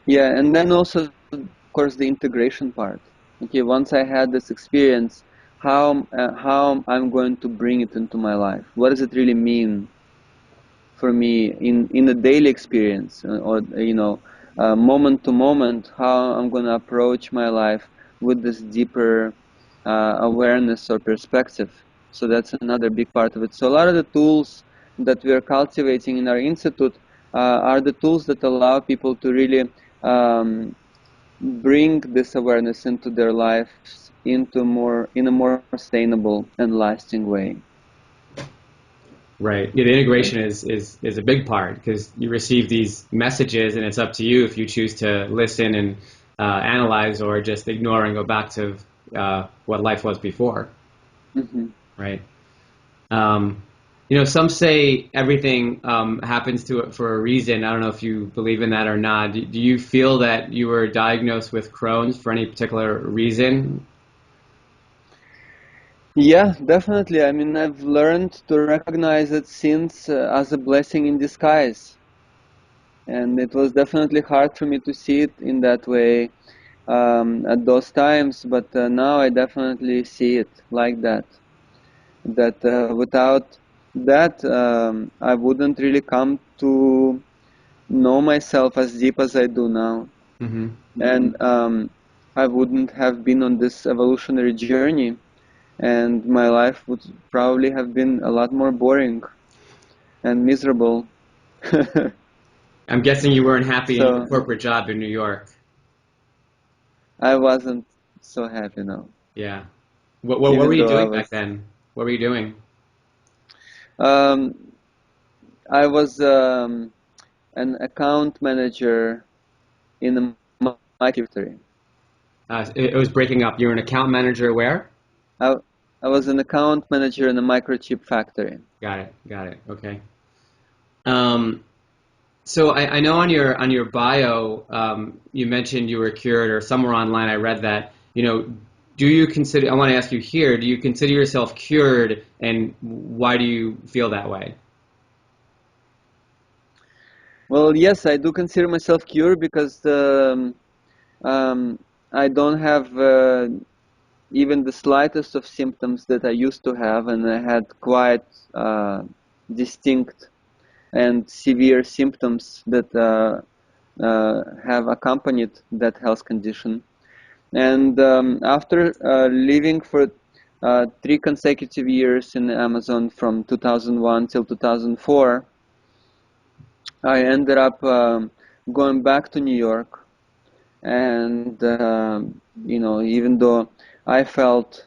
B: Yeah, and then also, of course, the integration part. Okay, once I had this experience, how I'm going to bring it into my life? What does it really mean for me in the daily experience, or moment to moment? How I'm going to approach my life? with this deeper awareness or perspective. So that's another big part of it. So a lot of the tools that we are cultivating in our institute are the tools that allow people to really bring this awareness into their lives in a more sustainable and lasting way.
A: Right. Yeah, the integration is a big part because you receive these messages and it's up to you if you choose to listen and analyze or just ignore and go back to what life was before.
B: Mm-hmm.
A: Right. Um, some say everything happens for a reason. I don't know if you believe in that or not. Do you feel that you were diagnosed with Crohn's for any particular reason?
B: Yeah, definitely. I mean, I've learned to recognize it since as a blessing in disguise. And it was definitely hard for me to see it in that way at those times, but now I definitely see it like that. That without that, I wouldn't really come to know myself as deep as I do now.
A: Mm-hmm.
B: And I wouldn't have been on this evolutionary journey, and my life would probably have been a lot more boring and miserable.
A: I'm guessing you weren't happy in your
B: So
A: corporate job in New York.
B: I wasn't so happy now,
A: Yeah. What were
B: even
A: you
B: though I
A: doing back
B: was.
A: then? What were you doing?
B: Um, I was an account manager in a microchip factory.
A: It was breaking up. You were an account manager where?
B: I, I was an account manager in a microchip factory.
A: Got it. Got it. Okay. Um, so I know on your bio you mentioned you were cured, or somewhere online I read that. Do you consider? I want to ask you here. Do you consider yourself cured, and why do you feel that way?
B: Well, yes, I do consider myself cured because um, I don't have even the slightest of symptoms that I used to have, and I had quite distinct and severe symptoms that have accompanied that health condition. And after living for 3 consecutive years in Amazon from 2001 till 2004, I ended up going back to New York. And, even though I felt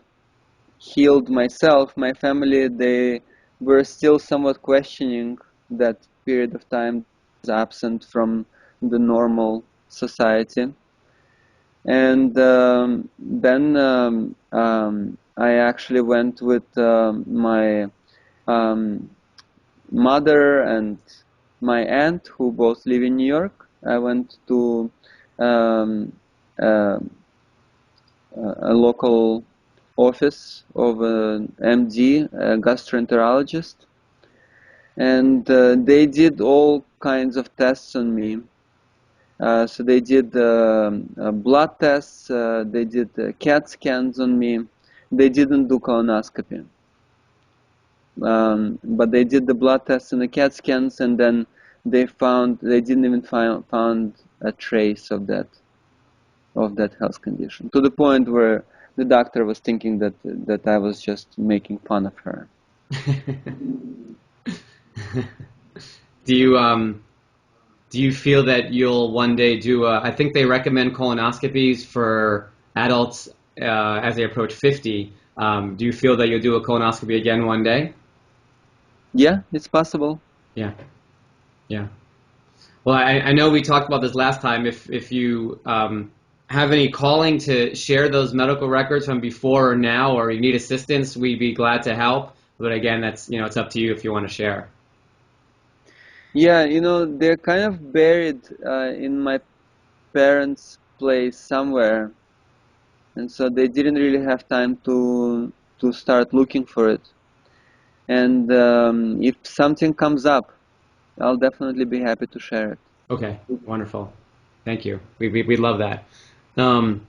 B: healed myself, my family, they were still somewhat questioning that period of time was absent from the normal society. And then I actually went with my um, mother and my aunt, who both live in New York. I went to um, uh, a local office of an MD, a gastroenterologist, and they did all kinds of tests on me. So they did blood tests, they did CAT scans on me. They didn't do colonoscopy, but they did the blood tests and the CAT scans, and then they didn't even found a trace of that health condition, to the point where the doctor was thinking that I was just making fun of her.
A: Do you do you feel that you'll one day do I think they recommend colonoscopies for adults as they approach 50. Do you feel that you'll do a colonoscopy again one day?
B: Yeah, it's possible.
A: Yeah, yeah. Well, I know we talked about this last time. If you have any calling to share those medical records from before or now, or you need assistance, we'd be glad to help. But again, that's it's up to you if you want to share.
B: Yeah, they're kind of buried in my parents' place somewhere, and so they didn't really have time to start looking for it. And if something comes up, I'll definitely be happy to share it.
A: Okay, wonderful. Thank you. We love that. Um,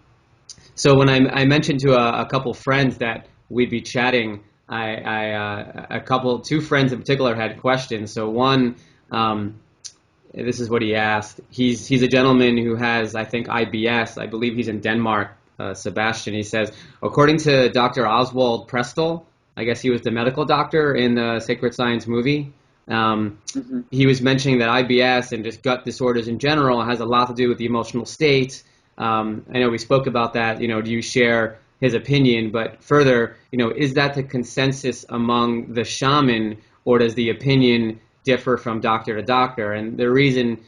A: So when I mentioned to a couple friends that we'd be chatting, two friends in particular had questions. So one, this is what he asked. He's a gentleman who has, I think, IBS. I believe he's in Denmark. Sebastian. He says, according to Dr. Oswald Prestel, I guess he was the medical doctor in the Sacred Science movie.
B: Hmm.
A: He was mentioning that IBS and just gut disorders in general has a lot to do with the emotional state. I know we spoke about that. Do you share his opinion? But further, is that the consensus among the shaman, or does the opinion differ from doctor to doctor? And the reason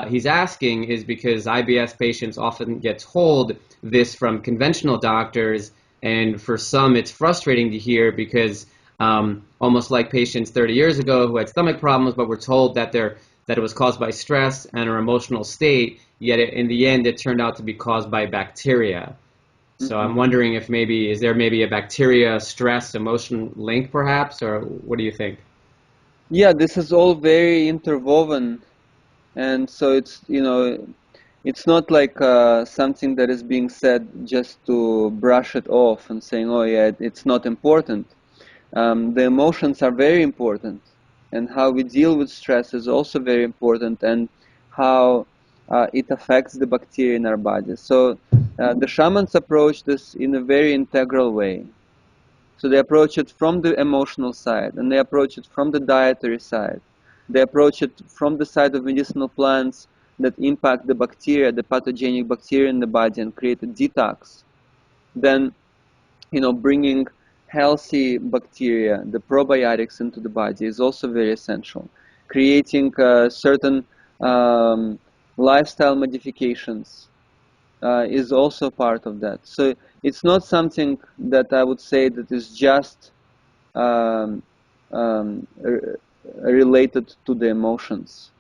A: he's asking is because IBS patients often get told this from conventional doctors, and for some, it's frustrating to hear because almost like patients 30 years ago who had stomach problems, but were told that it was caused by stress and our emotional state, yet in the end it turned out to be caused by bacteria. So
B: Hmm.
A: I'm wondering if is there maybe a bacteria stress emotion link perhaps, or what do you think?
B: Yeah, this is all very interwoven, and so it's not like something that is being said just to brush it off and saying, "Oh yeah, it's not important." The emotions are very important, and how we deal with stress is also very important, and how it affects the bacteria in our body. So the shamans approach this in a very integral way. So they approach it from the emotional side, and they approach it from the dietary side. They approach it from the side of medicinal plants that impact the bacteria, the pathogenic bacteria in the body, and create a detox. Then, bringing healthy bacteria, the probiotics, into the body is also very essential. Creating certain um, lifestyle modifications is also part of that. So it's not something that I would say that is just um, related to the emotions.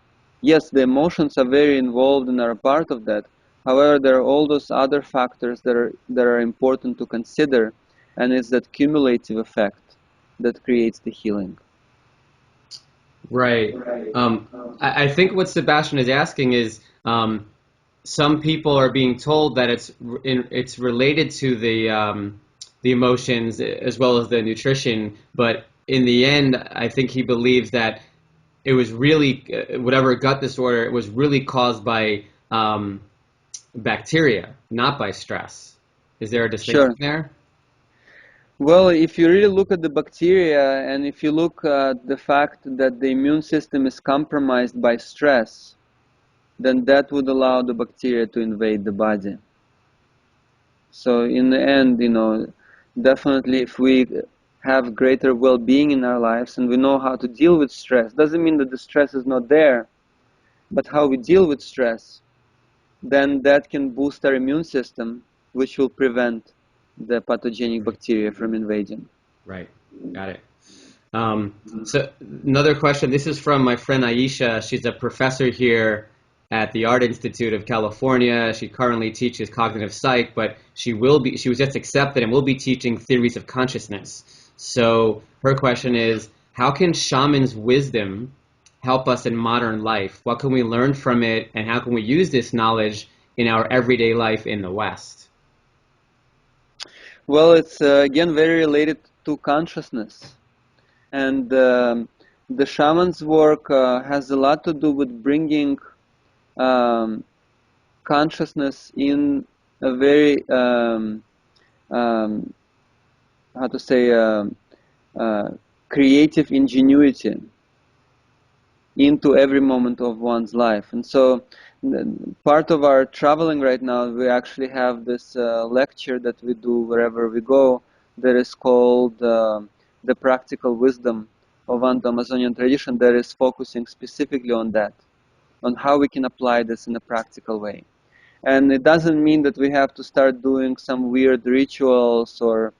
B: Yes, the emotions are very involved and are a part of that. However, there are all those other factors that are important to consider, and it's that cumulative effect that creates the healing.
A: Right. Um, I think what Sebastian is asking is some people are being told that it's related to the emotions as well as the nutrition, but in the end, I think he believes that it was really whatever gut disorder, it was really caused by bacteria, not by stress. Is there a distinction
B: Sure.
A: there?
B: Well, if you really look at the bacteria, and if you look at the fact that the immune system is compromised by stress, then that would allow the bacteria to invade the body. So in the end, definitely if we have greater well-being in our lives and we know how to deal with stress, doesn't mean that the stress is not there, but how we deal with stress, then that can boost our immune system, which will prevent the pathogenic bacteria from invading.
A: Right. Got it. So another question. This is from my friend Aisha. She's a professor here at the Art Institute of California. She currently teaches cognitive psych, but she was just accepted and will be teaching theories of consciousness. So her question is, how can shaman's wisdom help us in modern life? What can we learn from it, and how can we use this knowledge in our everyday life in the West?
B: Well, it's again very related to consciousness. And the shaman's work has a lot to do with bringing um, consciousness in a very um, how to say uh, creative ingenuity into every moment of one's life. And so part of our traveling right now, we actually have this lecture that we do wherever we go that is called the practical wisdom of Amazonian tradition, that is focusing specifically on that, on how we can apply this in a practical way. And it doesn't mean that we have to start doing some weird rituals or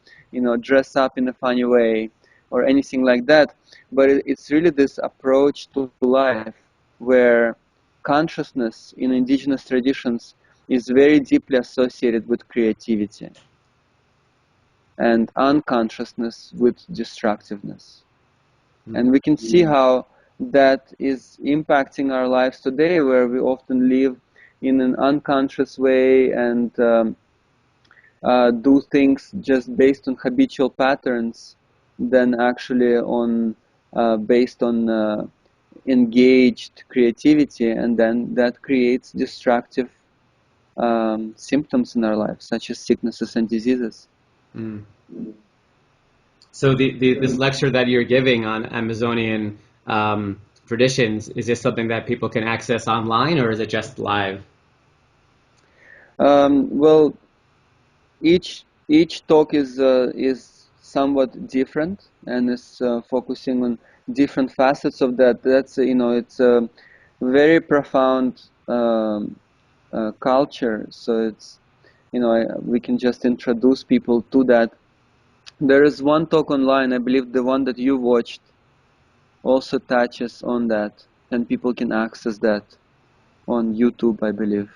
B: dress up in a funny way or anything like that, but it's really this approach to life where consciousness in indigenous traditions is very deeply associated with creativity and unconsciousness with destructiveness. And we can see how that is impacting our lives today, where we often live in an unconscious way and do things just based on habitual patterns than actually on based on engaged creativity, and then that creates destructive symptoms in our life, such as sicknesses and diseases.
A: Mm. So this lecture that you're giving on Amazonian traditions, is this something that people can access online, or is it just live?
B: Well, each talk is somewhat different and is focusing on different facets of that. That's it's a very profound culture. So it's we can just introduce people to that. There is one talk online, I believe the one that you watched also touches on that, and people can access that on YouTube, I believe.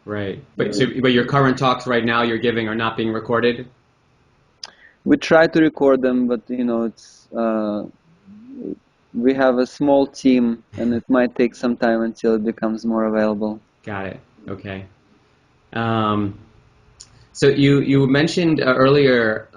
A: Right. But your current talks right now you're giving are not being recorded?
B: We try to record them, but it's we have a small team, and it might take some time until it becomes more available.
A: Got it. Okay. Um, so you mentioned earlier,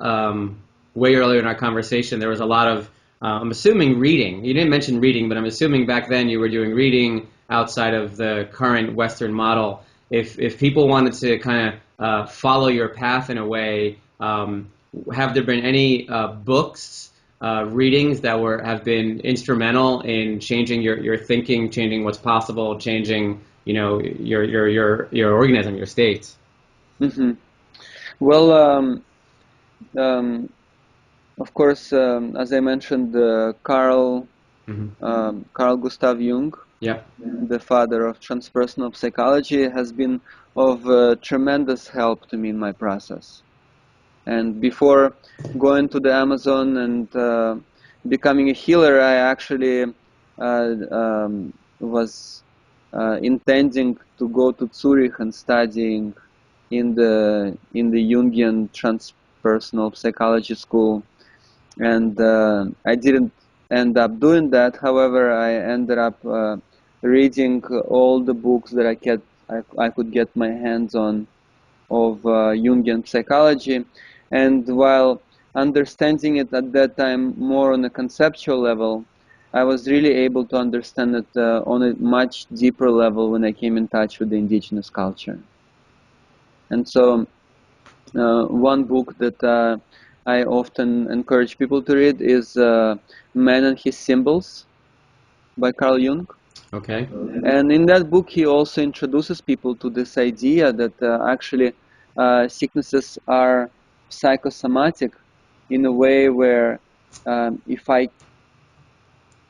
A: way earlier in our conversation, there was a lot of, I'm assuming reading. You didn't mention reading, but I'm assuming back then you were doing reading outside of the current Western model. If people wanted to kind of follow your path in a way, have there been any books, readings that have been instrumental in changing your thinking, changing what's possible, changing your organism, your states?
B: Hmm. Well, um, of course, as I mentioned,
A: Hmm.
B: Carl Gustav Jung,
A: Yep.
B: the father of transpersonal psychology, has been of tremendous help to me in my process. And before going to the Amazon and becoming a healer, I actually was intending to go to Zurich and studying in the Jungian transpersonal psychology school, and I didn't end up doing that. However, I ended up reading all the books that I could get my hands on of Jungian psychology, and while understanding it at that time more on a conceptual level, I was really able to understand it on a much deeper level when I came in touch with the indigenous culture. And so one book that I often encourage people to read is Man and His Symbols by Carl Jung.
A: Okay.
B: And in that book, he also introduces people to this idea that actually sicknesses are psychosomatic in a way where if I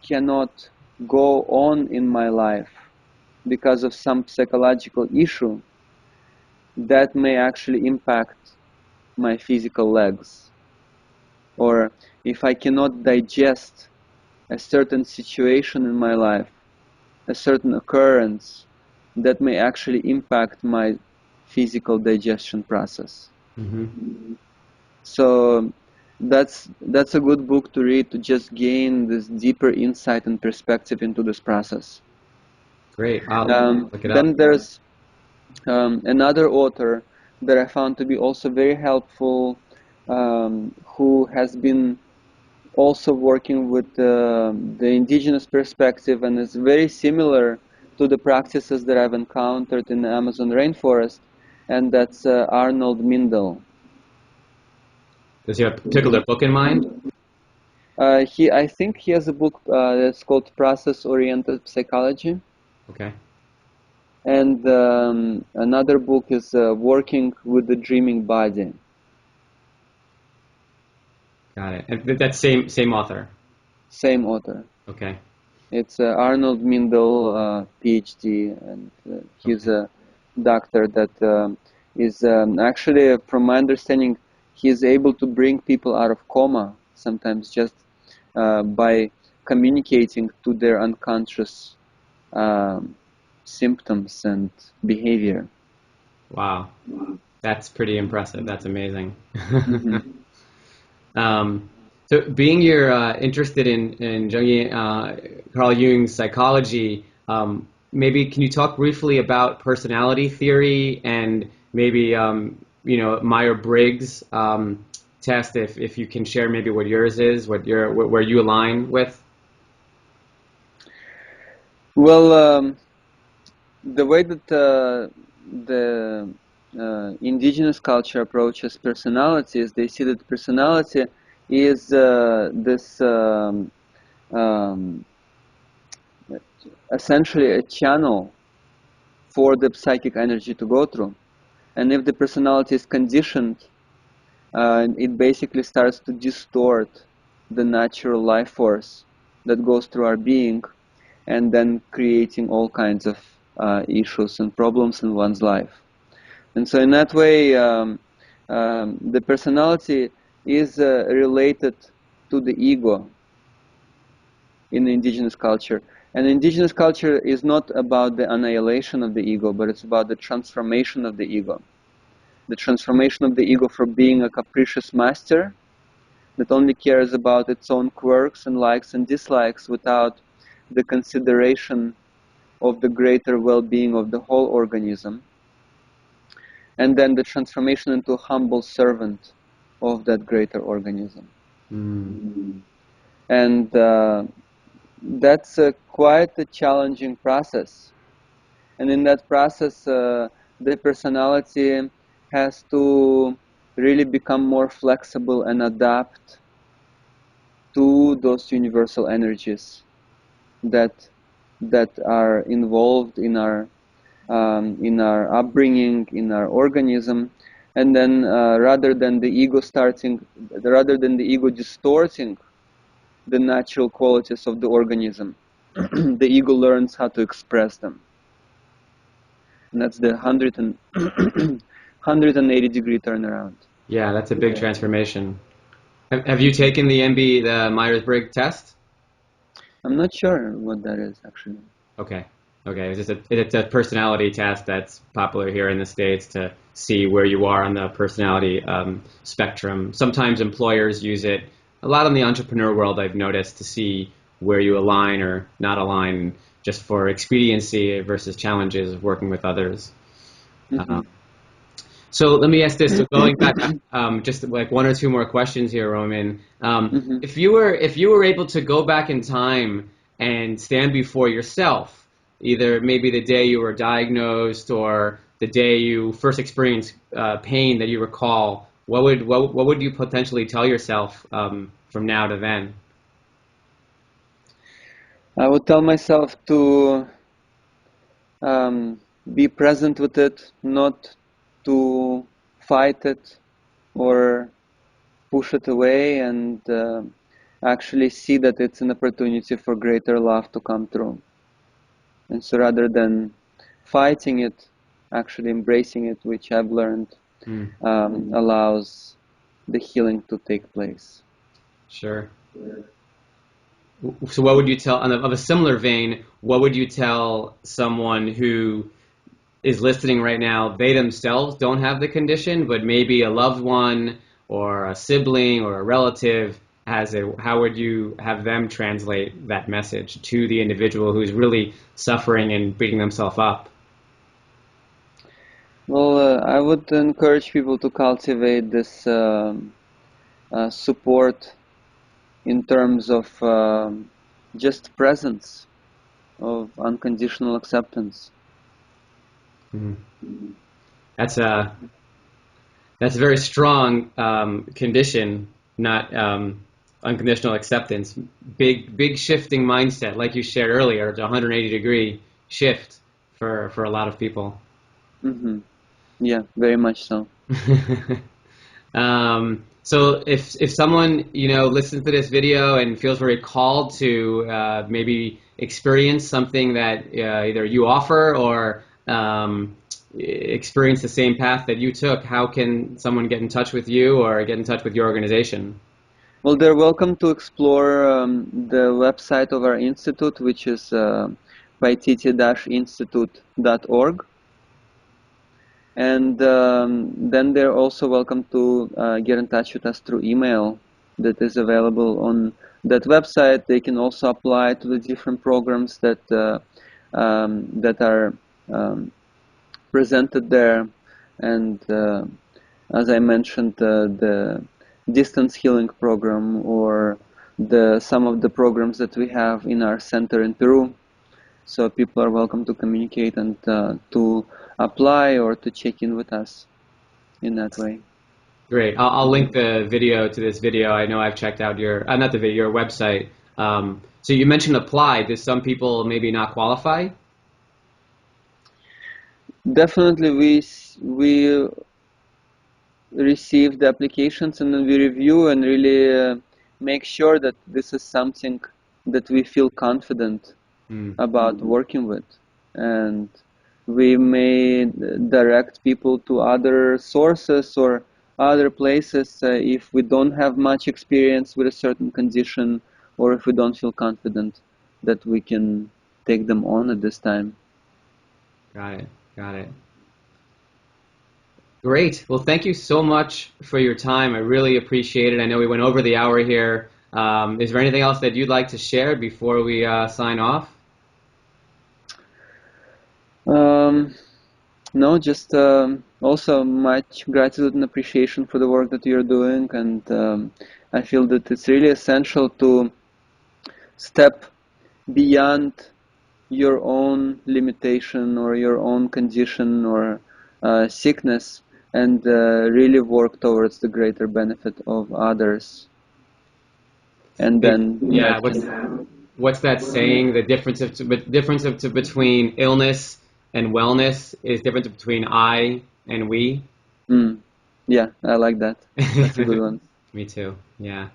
B: cannot go on in my life because of some psychological issue, that may actually impact my physical legs. Or if I cannot digest a certain situation in my life, a certain occurrence, that may actually impact my physical digestion process.
A: Hmm.
B: So that's a good book to read to just gain this deeper insight and perspective into this process.
A: Great. I'll look it up.
B: Then there's another author that I found to be also very helpful, who has been also working with the indigenous perspective and is very similar to the practices that I've encountered in the Amazon rainforest, and that's Arnold Mindell.
A: Does he have a particular book in mind?
B: I think he has a book that's called Process-Oriented Psychology,
A: Okay.
B: and another book is Working with the Dreaming Body.
A: Got it. And that's same author.
B: Same author.
A: Okay.
B: It's Arnold Mindell, PhD, and he's
A: Okay.
B: a doctor that is actually, from my understanding, he is able to bring people out of coma sometimes just by communicating to their unconscious um, symptoms and behavior.
A: Wow. That's pretty impressive. That's amazing.
B: Hmm.
A: Um, so being you're interested in Carl Jung's psychology, maybe can you talk briefly about personality theory and maybe Meyer-Briggs test if you can share maybe what yours is, where you align with?
B: Well, the way that the indigenous culture approaches personalities, they see that personality is this um, essentially a channel for the psychic energy to go through. And if the personality is conditioned, it basically starts to distort the natural life force that goes through our being, and then creating all kinds of issues and problems in one's life. And so in that way, the personality is related to the ego in the indigenous culture. And indigenous culture is not about the annihilation of the ego, but it's about the transformation of the ego. The transformation of the ego from being a capricious master that only cares about its own quirks and likes and dislikes without the consideration of the greater well-being of the whole organism. And then the transformation into a humble servant of that greater organism. And that's quite a challenging process. And in that process, the personality has to really become more flexible and adapt to those universal energies that are involved in our upbringing, in our organism. And then rather than the ego distorting the natural qualities of the organism, the ego learns how to express them. And that's the 180-degree turnaround.
A: Yeah, that's a big transformation. Have you taken the Myers-Briggs test?
B: I'm not sure what that is, actually.
A: Okay. It's a personality test that's popular here in the States to see where you are on the personality spectrum. Sometimes employers use it. A lot in the entrepreneur world, I've noticed, to see where you align or not align, just for expediency versus challenges of working with others. So let me ask this. So going back, just like one or two more questions here, Roman. If you were able to go back in time and stand before yourself, either maybe the day you were diagnosed or the day you first experienced pain that you recall, what would you potentially tell yourself from now to then?
B: I would tell myself to be present with it, not to fight it or push it away, and actually see that it's an opportunity for greater love to come through. And so rather than fighting it, actually embracing it, which I've learned allows the healing to take place.
A: Sure. So what would you tell, of a similar vein, what would you tell someone who is listening right now, they themselves don't have the condition, but maybe a loved one or a sibling or a relative has it? How would you have them translate that message to the individual who's really suffering and beating themselves up?
B: Well, I would encourage people to cultivate this support in terms of just presence, of unconditional acceptance.
A: That's a very strong condition, not unconditional acceptance. Big shifting mindset, like you shared earlier. It's a 180-degree shift for a lot of people.
B: Yeah, very much so.
A: So if someone listens to this video and feels very called to maybe experience something that either you offer or experience the same path that you took, how can someone get in touch with you or get in touch with your organization?
B: Well, they're welcome to explore the website of our institute, which is paititi-institute.org. And then they're also welcome to get in touch with us through email that is available on that website. They can also apply to the different programs that are presented there. And as I mentioned, the distance healing program, or some of the programs that we have in our center in Peru. So people are welcome to communicate and to apply or to check in with us in that way.
A: Great. I'll link the video to this video. I know I've checked out your, not the video, your website. So you mentioned apply. Do some people maybe not qualify?
B: Definitely, we receive the applications and then we review and really make sure that this is something that we feel confident
A: Mm,
B: about working with, and we may direct people to other sources or other places if we don't have much experience with a certain condition, or if we don't feel confident that we can take them on at this time.
A: got it. Got it. Great. Well, thank you so much for your time. I really appreciate it. I know we went over the hour here. Is there anything else that you'd like to share before we sign off?
B: Um, no, just also much gratitude and appreciation for the work that you're doing, and I feel that it's really essential to step beyond your own limitation or your own condition or sickness, and really work towards the greater benefit of others, and then
A: Yeah.
B: that
A: What's that saying? The between illness and wellness is difference between I and we.
B: yeah, I like that. That's a good one.
A: Me too. Yeah.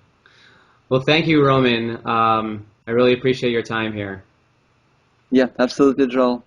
A: Well, thank you, Roman. I really appreciate your time here.
B: Yeah, absolutely, Joel.